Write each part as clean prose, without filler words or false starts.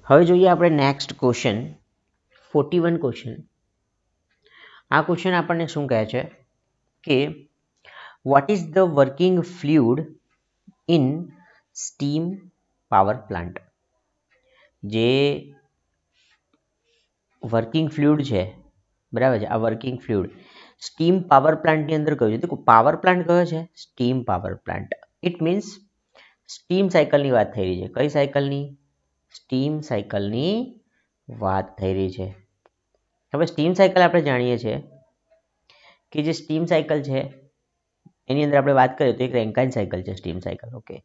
હવે જોઈએ આપણે નેક્સ્ટ ક્વેશ્ચન 41 ક્વેશ્ચન. આ ક્વેશ્ચન આપણને શું કહે છે કે what is the working fluid in steam power plant. જે વર્કિંગ ફ્લુઇડ છે, બરાબર છે, આ વર્કિંગ ફ્લુઇડ સ્ટીમ પાવર પ્લાન્ટની અંદર કયું છે? તો પાવર પ્લાન્ટ કયો છે? Steam power plant. It means steam સાયકલની વાત થઈ રહી છે. કઈ સાયકલની? સ્ટીમ સાયકલની વાત થઈ રહી છે. હવે સ્ટીમ સાયકલ આપણે જાણીએ છીએ કે જે સ્ટીમ સાયકલ છે એની અંદર આપણે વાત કરીએ તો એક રેન્કાઇન સાયકલ છે સ્ટીમ સાયકલ. ઓકે,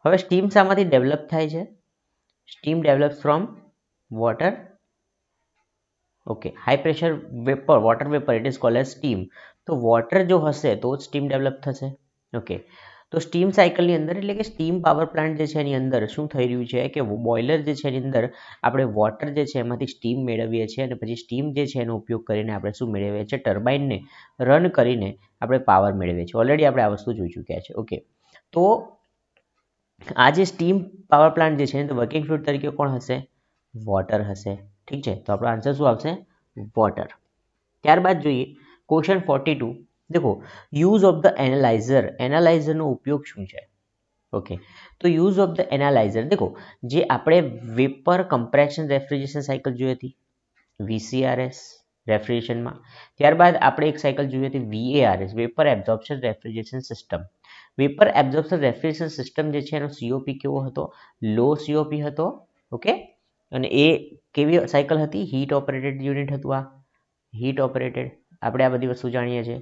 હવે સ્ટીમ શામાંથી ડેવલપ થાય છે? Steam develop from water. Okay, high pressure vapour, water vapour, it is called as steam. તો વોટર જો હશે તો જ સ્ટીમ ડેવલપ થશે. ઓકે, તો સ્ટીમ સાયકલની અંદર એટલે કે સ્ટીમ પાવર પ્લાન્ટ જે છે એની અંદર શું થઈ રહ્યું છે કે બોઇલર જે છે એની અંદર આપણે વોટર જે છે એમાંથી સ્ટીમ મેળવીએ છીએ અને પછી સ્ટીમ જે છે એનો ઉપયોગ કરીને આપણે શું મેળવીએ છીએ? ટર્બાઇનને રન કરીને આપણે પાવર મેળવીએ છીએ. ઓલરેડી આપણે આ વસ્તુ જોઈ ચૂક્યા છે. ઓકે, તો આ જે સ્ટીમ પાવર પ્લાન્ટ જે છે તો વર્કિંગ ફ્લુઇડ તરીકે કોણ હશે? વોટર હશે. ઠીક છે, તો આપણો આન્સર શું આવશે? વોટર. ત્યારબાદ જોઈએ ક્વેશ્ચન 42. દેખો, યુઝ ઓફ ધ એનાલાઇઝર. એનાલાઇઝરનો ઉપયોગ શું છે? ઓકે, તો યુઝ ઓફ ધ એનાલાઇઝર, દેખો જે આપણે વેપર કમ્પ્રેશન રેફ્રિજરેશન સાયકલ જોઈ હતી VCRS રેફ્રિજરેશનમાં, ત્યારબાદ આપણે એક સાયકલ જોઈ હતી VARS vapour absorption refrigeration system. Vapour absorption refrigeration system જે છે એનો COP કેવો હતો? લો COP હતો. ઓકે, અને એ કેવી સાયકલ હતી? હીટ ઓપરેટેડ યુનિટ હતું. આ હીટ ઓપરેટેડ, આપણે આ બધી વસ્તુ જાણીએ છીએ.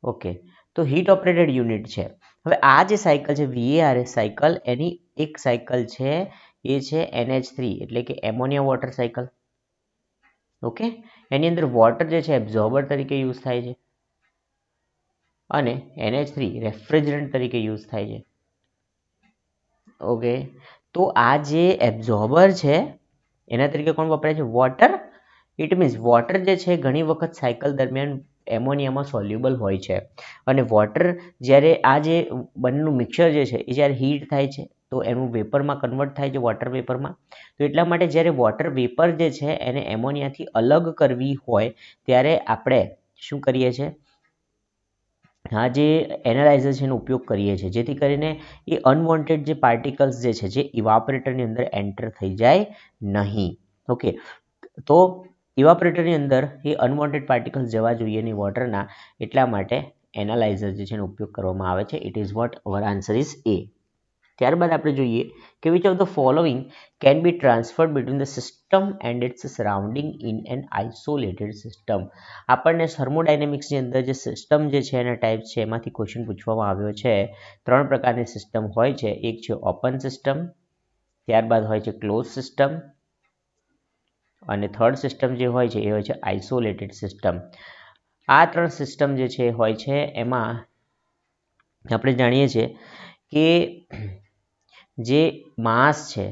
ઓકે, તો હીટ ઓપરેટેડ યુનિટ છે. હવે આ જે સાયકલ છે VARS સાયકલ, એની એક સાયકલ છે એ છે NH3 એટલે કે એમોનિયા વોટર સાયકલ. ઓકે, એની અંદર વોટર જે છે એબ્ઝોર્બર તરીકે યુઝ થાય છે અને NH3 રેફ્રિજરન્ટ તરીકે યુઝ થાય છે. ઓકે, તો આ જે એબ્ઝોર્બર છે એના તરીકે કોણ વપરાય છે? વોટર. ઇટ મીન્સ વોટર જે છે ઘણી વખત સાયકલ દરમિયાન એમોનિયામાં સોલ્યુબલ હોય છે અને વોટર જ્યારે આ જે બંનેનું મિક્સર જે છે એ જ્યારે હીટ થાય છે તો એનું વેપરમાં કન્વર્ટ થાય છે, વોટર વેપરમાં. તો એટલા માટે જ્યારે વોટર વેપર જે છે એને એમોનિયાથી અલગ કરવી હોય ત્યારે આપણે શું કરીએ છીએ? આ જે એનાલાઇઝર છે એનો ઉપયોગ કરીએ છીએ જેથી કરીને એ અનવોન્ટેડ જે પાર્ટિકલ્સ જે છે જે ઇવાપરેટરની અંદર એન્ટર થઈ જાય નહીં. ઓકે, તો ઇવાપરેટરની અંદર એ અનવોન્ટેડ પાર્ટિકલ્સ જવા જોઈએ નહીં વોટરના, એટલા માટે એનાલાઇઝર જે છે એનો ઉપયોગ કરવામાં આવે છે. It is what our answer is A. ત્યારબાદ આપણે જોઈએ કે which of the following can be transferred between the system and its surrounding in an isolated system. આપણને થર્મોડાયનેમિક્સની અંદર જે સિસ્ટમ જે છે એના ટાઈપ છે એમાંથી ક્વેશ્ચન પૂછવામાં આવ્યો છે. 3 પ્રકારની સિસ્ટમ હોય છે. એક છે ઓપન સિસ્ટમ, ત્યારબાદ હોય છે ક્લોઝ સિસ્ટમ અને થર્ડ સિસ્ટમ જે હોય છે એ હોય છે આઇસોલેટેડ સિસ્ટમ. આ 3 સિસ્ટમ જે છે હોય છે એમાં આપણે જાણીએ છીએ કે જે માસ છે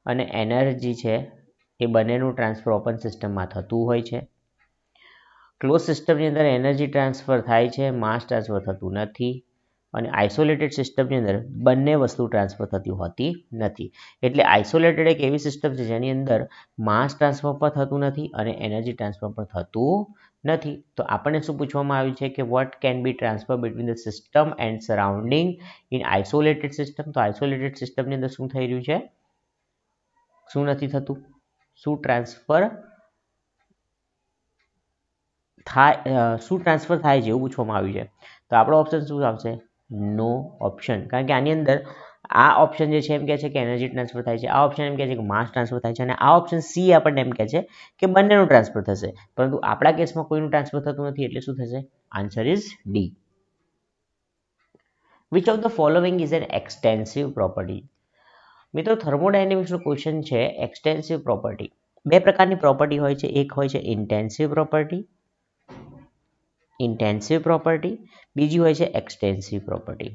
અને એનર્જી છે એ બંનેનું ટ્રાન્સફર ઓપન સિસ્ટમમાં થતું હોય છે. ક્લોઝ સિસ્ટમની અંદર એનર્જી ટ્રાન્સફર થાય છે, માસ ટ્રાન્સફર થતું નથી. અને આઇસોલેટેડ સિસ્ટમની અંદર બંને વસ્તુ ટ્રાન્સફર થતી હોતી નથી. એટલે આઇસોલેટેડ એક એવી સિસ્ટમ છે જેની અંદર માસ ટ્રાન્સફર પણ થતું નથી અને એનર્જી ટ્રાન્સફર પણ થતું નથી. તો આપણને શું પૂછવામાં આવ્યું છે કે what can be transfer between the system and surrounding in isolated system. તો આઇસોલેટેડ સિસ્ટમની અંદર શું થઈ રહ્યું છે? શું નથી થતું? શું ટ્રાન્સફર થાય છે એવું પૂછવામાં આવ્યું છે. તો આપણો ઓપ્શન શું આવશે? નો ઓપ્શન. કારણ કે આની અંદર આ ઓપ્શન જે છે એમ કહે છે કે એનર્જી ટ્રાન્સફર થાય છે, આ ઓપ્શન એમ કહે છે કે માસ ટ્રાન્સફર થાય છે અને આ ઓપ્શન સી આપણને એમ કહે છે કે બંનેનું ટ્રાન્સફર થશે. પરંતુ આપણા કેસમાં કોઈનું ટ્રાન્સફર થતું નથી એટલે શું થશે? Answer is D. Which of the following is an extensive property. મિત્રો, થર્મોડાયનેમિક્સનો ક્વેશ્ચન છે એક્સટેન્સિવ પ્રોપર્ટી. 2 પ્રકારની પ્રોપર્ટી હોય છે. એક હોય છે ઇન્ટેન્સિવ પ્રોપર્ટી, બીજી હોય છે એક્સટેન્સિવ પ્રોપર્ટી.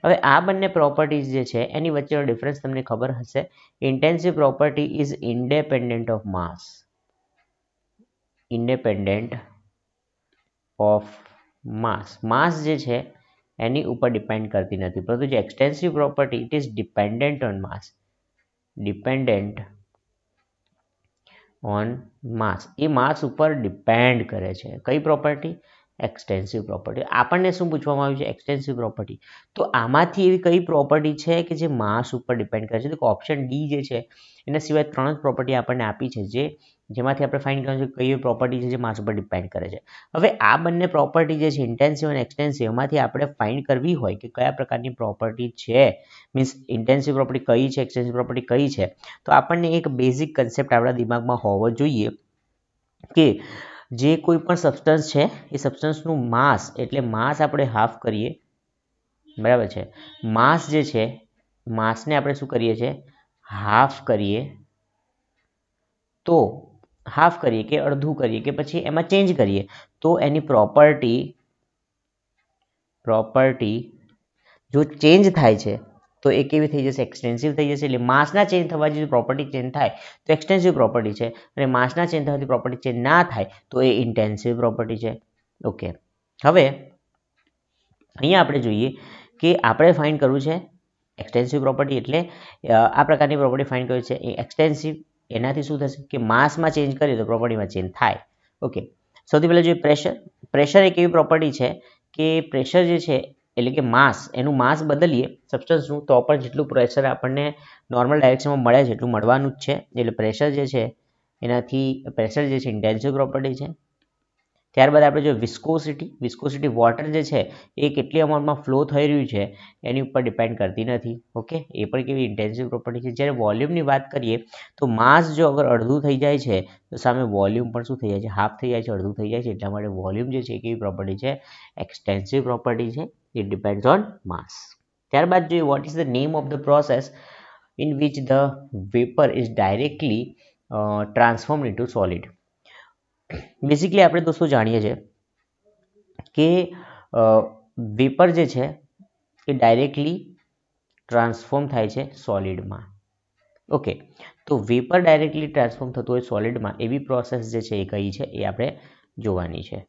હવે આ બંને પ્રોપર્ટીઝ જે છે એની વચ્ચેનો ડિફરન્સ તમને ખબર હશે. Intensive property is independent of mass. Mass જે છે એની ઉપર ડિપેન્ડ કરતી નથી. પરંતુ જે extensive property it is dependent on mass. Dependent on mass, એ માસ ઉપર ડિપેન્ડ કરે છે. કઈ પ્રોપર્ટી? Extensive property. આપણને શું પૂછવામાં આવ્યું છે? Extensive property. તો આમાંથી એવી કઈ પ્રોપર્ટી છે કે જે માસ ઉપર ડિપેન્ડ કરે છે? તો ઓપ્શન ડી જે છે એના સિવાય 3 જ પ્રોપર્ટી આપણને આપી છે, જેમાંથી આપણે ફાઇન્ડ કરવાનું છે કઈ પ્રોપર્ટી છે જે માસ ઉપર ડિપેન્ડ કરે છે. હવે આ બંને પ્રોપર્ટી જે છે ઇન્ટેન્સિવ અને એક્સટેન્સિવ, એમાંથી આપણે ફાઇન્ડ કરવી હોય કે કયા પ્રકારની પ્રોપર્ટી છે, મીન્સ ઇન્ટેન્સિવ પ્રોપર્ટી કઈ છે, એક્સટેન્સિવ પ્રોપર્ટી કઈ છે, તો આપણને એક બેઝિક કન્સેપ્ટ આપણા દિમાગમાં હોવો જોઈએ કે જે કોઈ પણ સબસ્ટન્સ છે એ સબસ્ટન્સનું માસ, એટલે માસ આપણે હાફ કરીએ, બરાબર છે. માસ જે છે, માસને આપણે શું કરીએ છીએ? હાફ કરીએ, તો હાફ કરીએ કે અડધું કરીએ કે પછી એમાં ચેન્જ કરીએ તો એની પ્રોપર્ટી જો ચેન્જ થાય છે તો એ કેવી થઈ જશે? એક્સટેન્સિવ થઈ જશે. એટલે માસના ચેન્જ થવાથી પ્રોપર્ટી ચેન્જ થાય તો એક્સટેન્સિવ પ્રોપર્ટી છે, અને માસના ચેન્જ થવાથી પ્રોપર્ટી ચેન્જ ના થાય તો એ ઇન્ટેન્સિવ પ્રોપર્ટી છે. ઓકે, હવે અહીંયા આપણે જોઈએ કે આપણે ફાઇન્ડ કરવું છે એક્સટેન્સિવ પ્રોપર્ટી, એટલે આ પ્રકારની પ્રોપર્ટી ફાઇન્ડ કરવી છે. એ એક્સટેન્સિવ, એનાથી શું થશે કે માસમાં ચેન્જ કરીએ તો પ્રોપર્ટીમાં ચેન્જ થાય. ઓકે, સૌથી પહેલાં જોઈએ પ્રેશર. પ્રેશર એક એવી પ્રોપર્ટી છે કે પ્રેશર જે છે એટલે કે માસ, એનું માસ બદલીએ સબસ્ટન્સનું તો પણ જેટલું પ્રેશર આપણને નોર્મલ ડાયરેક્શનમાં મળે છે એટલું મળવાનું જ છે. એટલે પ્રેશર જે છે એનાથી પ્રેશર જે છે ઇન્ટેન્સિવ પ્રોપર્ટી છે. ત્યારબાદ આપણે જો વિસ્કોસિટી વોટર જે છે એ કેટલી અમાઉન્ટમાં ફ્લો થઈ રહ્યું છે એની ઉપર ડિપેન્ડ કરતી નથી. ઓકે, એ પણ કેવી ઇન્ટેન્સિવ પ્રોપર્ટી છે. જ્યારે વોલ્યુમની વાત કરીએ તો માસ જો અગર અડધું થઈ જાય છે તો સામે વોલ્યુમ પણ શું થઈ જાય છે? હાફ થઈ જાય છે, અડધું થઈ જાય છે. એટલા માટે વોલ્યુમ જે છે એ કેવી પ્રોપર્ટી છે? એક્સટેન્સિવ પ્રોપર્ટી છે. ઇટ ડિપેન્ડ્સ ઓન માસ. ત્યારબાદ જોઈએ what is the name of the process in which the vapour is directly transform into solid. Basically આપણે દોસ્તો જાણીએ છીએ કે વેપર જે છે એ ડાયરેક્ટલી ટ્રાન્સફોર્મ થાય છે સોલિડમાં. ઓકે, તો વેપર ડાયરેક્ટલી ટ્રાન્સફોર્મ થતું હોય સોલિડમાં એવી પ્રોસેસ જે છે એ કઈ છે એ આપણે જોવાની છે.